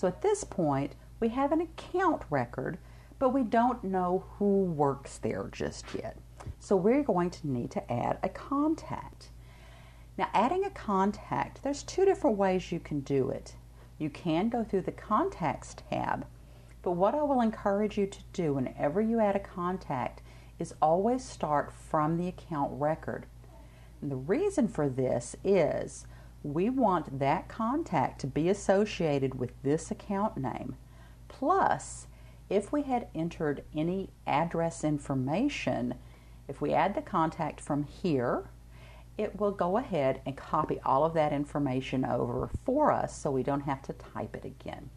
So at this point, we have an account record, but we don't know who works there just yet. So we're going to need to add a contact. Now, adding a contact, there's two different ways you can do it. You can go through the Contacts tab, but what I will encourage you to do whenever you add a contact is always start from the account record. And the reason for this is we want that contact to be associated with this account name. Plus, if we had entered any address information, if we add the contact from here, it will go ahead and copy all of that information over for us so we don't have to type it again.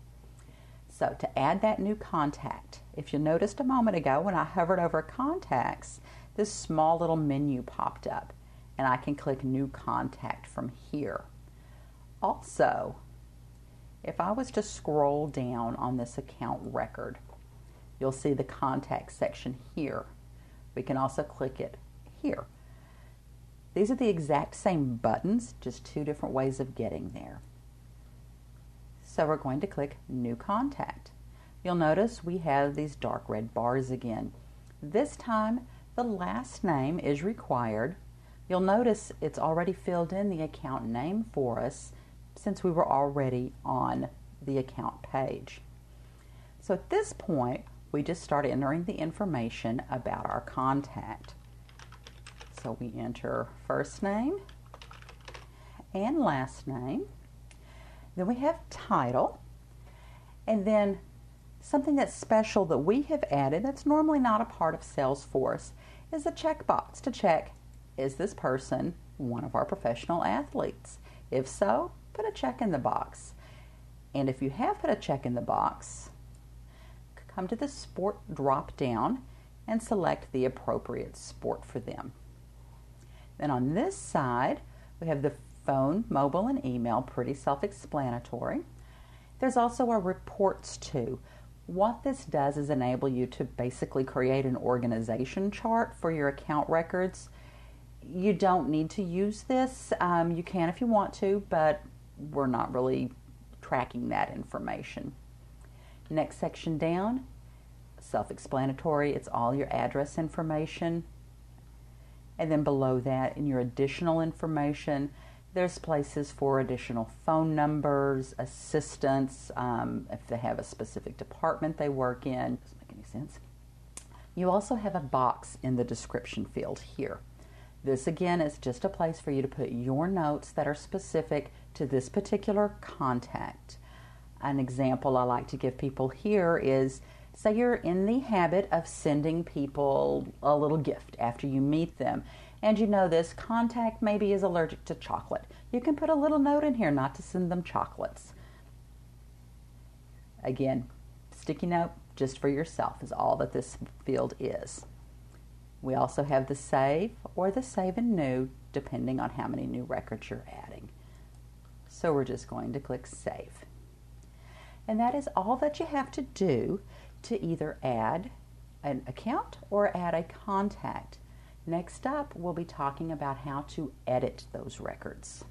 So to add that new contact, if you noticed a moment ago when I hovered over contacts, this small little menu popped up and I can click New Contact from here. Also, if I was to scroll down on this account record, you'll see the contact section here. We can also click it here. These are the exact same buttons, just two different ways of getting there. So we're going to click New Contact. You'll notice we have these dark red bars again. This time, the last name is required. You'll notice it's already filled in the account name for us since we were already on the account page. So at this point, we just start entering the information about our contact. So we enter first name and last name. Then we have title. And then something that's special that we have added that's normally not a part of SalesForce is a checkbox to check, is this person one of our professional athletes? If so, put a check in the box. And if you have put a check in the box, come to the sport drop down and select the appropriate sport for them. Then on this side, we have the phone, mobile, and email, pretty self-explanatory. There's also a reports to. What this does is enable you to basically create an organization chart for your account records. You don't need to use this. You can if you want to, but we're not really tracking that information. Next section down, self-explanatory. It's all your address information. And then below that, in your additional information, there's places for additional phone numbers, assistants, if they have a specific department they work in. Doesn't make any sense. You also have a box in the description field here. This again is just a place for you to put your notes that are specific to this particular contact. An example I like to give people here is, say you're in the habit of sending people a little gift after you meet them, and you know this contact maybe is allergic to chocolate. You can put a little note in here not to send them chocolates. Again, sticky note just for yourself is all that this field is. We also have the save or the save and new, depending on how many new records you're adding. So we're just going to click save. And that is all that you have to do to either add an account or add a contact. Next up, we'll be talking about how to edit those records.